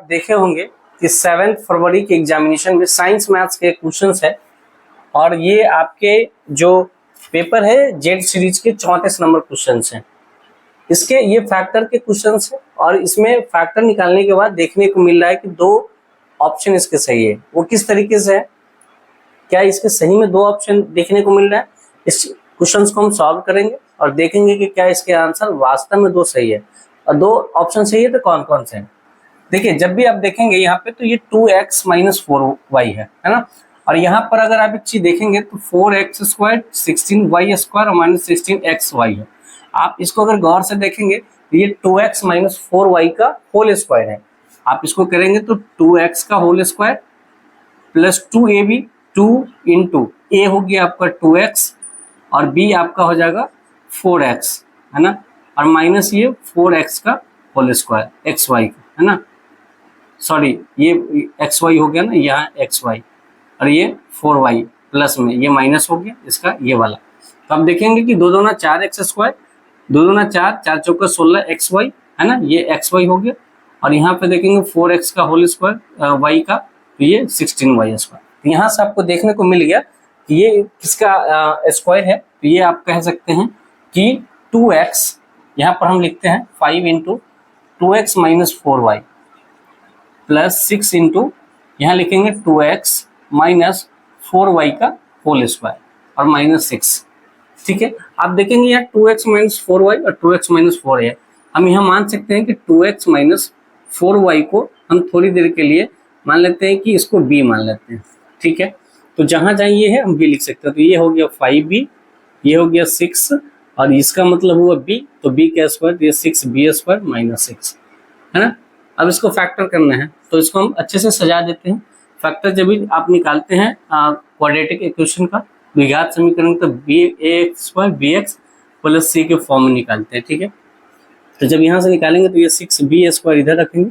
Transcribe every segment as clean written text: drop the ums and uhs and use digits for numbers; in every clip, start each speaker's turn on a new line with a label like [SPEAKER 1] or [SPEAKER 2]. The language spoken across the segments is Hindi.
[SPEAKER 1] देखे होंगे कि 7 फरवरी के एग्जामिनेशन में साइंस मैथ्स के क्वेश्चंस है और ये आपके जो पेपर है जेड सीरीज के 34 नंबर क्वेश्चंस हैं। इसके ये फैक्टर के क्वेश्चंस है और इसमें फैक्टर निकालने के बाद देखने को मिल रहा है कि 2 ऑप्शन इसके सही है। वो किस तरीके से है, क्या इसके सही में 2 ऑप्शन देखने को मिल रहा है। इस क्वेश्चंस को हम सॉल्व करेंगे और देखेंगे कि क्या इसके आंसर वास्तव में 2 सही है और 2 ऑप्शन सही है तो कौन कौन से हैं। देखिए जब भी आप देखेंगे यहाँ पे तो ये 2x - 4y है ना। और यहाँ पर अगर आप एक चीज देखेंगे तो 4x² 16y² और -16xy है। आप इसको अगर गौर से देखेंगे तो ये 2x - 4y का होल स्क्वायर है। आप इसको करेंगे तो 2x का whole square plus 2ab 2 into a हो गया आपका 2x और b आपका हो जाएगा 4x है ना, और माइनस ये 4x का होल स्क्वायर xy का है ना, सॉरी ये xy हो गया ना, यहाँ xy और ये 4y प्लस में ये माइनस हो गया इसका ये वाला। तो आप देखेंगे कि 2 दूना 4x², 2 दूना 4, 4 चौका 16 xy है ना, ये xy हो गया और यहाँ पे देखेंगे 4x का होल स्क्वायर y का तो ये 16y²। तो यहाँ से आपको देखने को मिल गया कि ये किसका स्क्वायर है। तो ये आप कह सकते हैं कि 2x, यहाँ पर हम लिखते हैं 5 into 2x - 4y plus 6 into यहाँ लिखेंगे 2x - 4y का होल स्क्वायर और -6। ठीक है, आप देखेंगे यहाँ 2x - 4y और 2x - 4 है। हम यहाँ मान सकते हैं कि 2x - 4y को हम थोड़ी देर के लिए मान लेते हैं कि इसको b मान लेते हैं। ठीक है, तो जहां जहां ये है हम b लिख सकते हैं। तो ये हो गया 5b, ये हो गया 6 और इसका मतलब हुआ b, तो b का स्क्वायर ये 6b² - 6 है ना। अब इसको फैक्टर करना है तो इसको हम अच्छे से सजा देते हैं। फैक्टर जब भी आप निकालते हैं क्वाड्रेटिक इक्वेशन का द्विघात समीकरण तो ax² bx प्लस c के फॉर्म में निकालते हैं। ठीक है, तो जब यहाँ से निकालेंगे तो ये 6b² इधर रखेंगे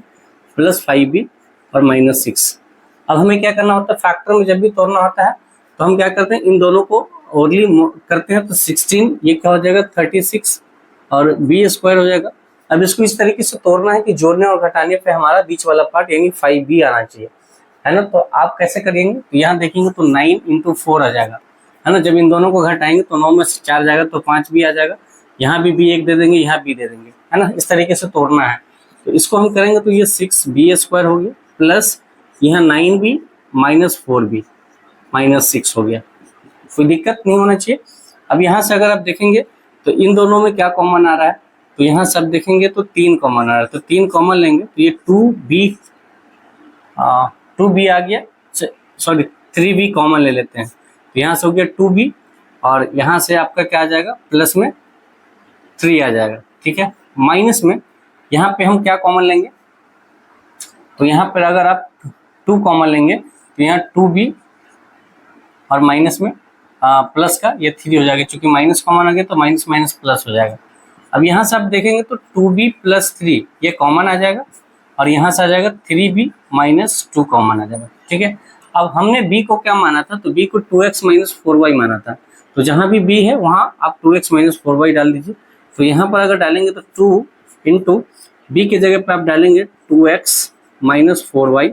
[SPEAKER 1] प्लस 5b और -6। अब हमें क्या करना होता है, फैक्टर में जब भी तोड़ना होता है तो हम क्या करते हैं, इन दोनों को ओरली करते हैं तो 16 ये क्या हो जाएगा 36 और b² हो जाएगा। अब इसको इस तरीके से तोड़ना है कि जोड़ने और घटाने पे हमारा बीच वाला पार्ट यानी 5b आना चाहिए है ना। तो आप कैसे करेंगे, तो यहाँ देखेंगे तो 9 इंटू 4 आ जाएगा है ना। जब इन दोनों को घटाएंगे तो 9 में से 4 जाएगा तो 5b आ जाएगा। यहाँ भी b 1 दे देंगे, यहाँ b दे देंगे है ना। इस तरीके से तोड़ना है तो इसको हम करेंगे तो ये 6b² हो गया प्लस यहाँ 9b - 4b -6 हो गया। कोई दिक्कत नहीं होना चाहिए। अब यहाँ से अगर आप देखेंगे तो इन दोनों में क्या कॉमन आ रहा है, तो यहाँ से आप देखेंगे तो 3 कॉमन आ रहा है। तो 3 कॉमन लेंगे तो ये 2b आ गया, सॉरी 3b कॉमन ले लेते हैं। तो यहाँ से हो गया 2b और यहाँ से आपका क्या आ जाएगा प्लस में 3 आ जाएगा। ठीक है, माइनस में यहाँ पे हम क्या कॉमन लेंगे, तो यहाँ पर अगर आप 2 कॉमन लेंगे तो यहाँ 2b और माइनस में प्लस का ये 3 हो जाएगा, क्योंकि माइनस कॉमन आ गया तो माइनस माइनस प्लस हो जाएगा। अब यहाँ से आप देखेंगे तो 2b + 3 ये कॉमन आ जाएगा और यहाँ से आ जाएगा 3b - 2 कॉमन आ जाएगा। ठीक है, अब हमने b को क्या माना था, तो b को 2x - 4y माना था। तो जहाँ भी b है वहाँ आप 2x - 4y डाल दीजिए। तो यहाँ पर अगर डालेंगे तो 2 इंटू b की जगह पर आप डालेंगे 2x - 4y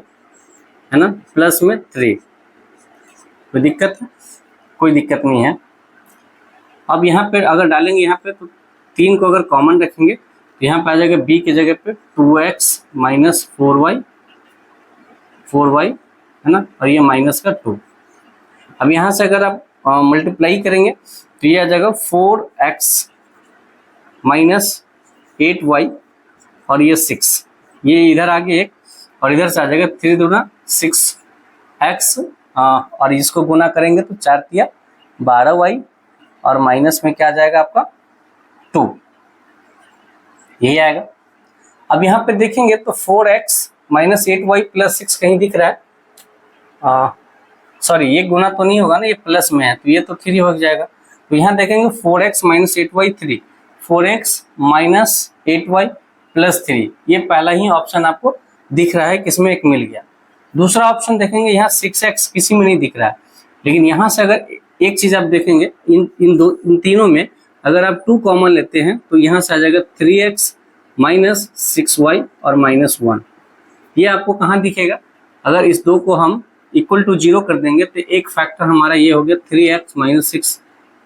[SPEAKER 1] है ना प्लस में 3। कोई दिक्कत है, कोई दिक्कत नहीं है। अब यहाँ पे अगर डालेंगे यहाँ पे तो 3 को अगर कॉमन रखेंगे तो यहाँ पे आ जाएगा b की जगह पे 2x - 4y है ना, और ये माइनस का 2। अब यहाँ से अगर आप मल्टीप्लाई करेंगे तो ये आ जाएगा 4x - 8y और ये 6, ये इधर आ गया 1 और इधर से आ जाएगा 3 दूना 6x और इसको गुना करेंगे तो 4 तिया 12y और माइनस में क्या आ जाएगा आपका 2, यही आएगा। अब यहाँ पे देखेंगे तो 4x - 8y + 6 कहीं दिख रहा है, सॉरी ये गुना तो नहीं होगा ना, ये प्लस में है तो ये तो 3 हो जाएगा। तो यहाँ देखेंगे 4x - 8y 3, 4x - 8y + 3, ये पहला ही ऑप्शन आपको दिख रहा है, किसमें एक मिल गया। दूसरा ऑप्शन देखेंगे यहाँ 6x किसी में नहीं दिख रहा है, लेकिन यहाँ से अगर एक चीज आप देखेंगे इन तीनों में अगर आप 2 कॉमन लेते हैं तो यहाँ से आ जाएगा 3x - 6y और -1 ये आपको कहाँ दिखेगा, अगर इस 2 को हम इक्वल टू 0 कर देंगे तो एक फैक्टर हमारा ये हो गया 3x माइनस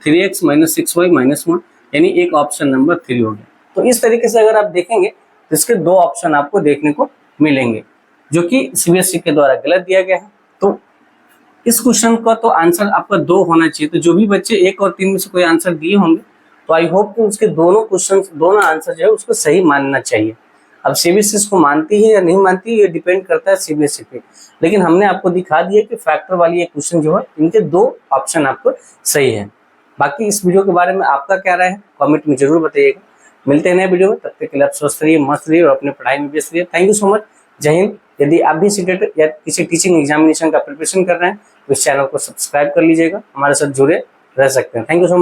[SPEAKER 1] 6y माइनस 1, यानी एक ऑप्शन नंबर 3 हो गया। तो इस तरीके से अगर आप देखेंगे तो इसके 2 ऑप्शन आपको देखने को मिलेंगे, जो कि सीबीएसई के द्वारा गलत दिया गया है। तो इस क्वेश्चन का तो आंसर आपका 2 होना चाहिए। तो जो भी बच्चे 1 और 3 में से कोई आंसर दिए होंगे तो आई होप कि उसके दोनों क्वेश्चन, दोनों आंसर जो है उसको सही मानना चाहिए। अब सीबीएसई इसको मानती है या नहीं मानती है ये डिपेंड करता है सीबीएसई पे, लेकिन हमने आपको दिखा दिया कि फैक्टर वाली ये क्वेश्चन जो है इनके 2 ऑप्शन आपको सही है। बाकी इस वीडियो के बारे में आपका क्या राय है कमेंट में जरूर बताइएगा। मिलते हैं नए वीडियो में, तब तक के लिए आप स्वस्थ रहिए, मस्त रहिए और अपने पढ़ाई में व्यस्त रहिए। थैंक यू सो मच, जय हिंद। यदि आप भी सीटेट या किसी टीचिंग एग्जामिनेशन का प्रिपरेशन कर रहे हैं तो इस चैनल को सब्सक्राइब कर लीजिएगा, हमारे साथ जुड़े रह सकते हैं। Thank you so much.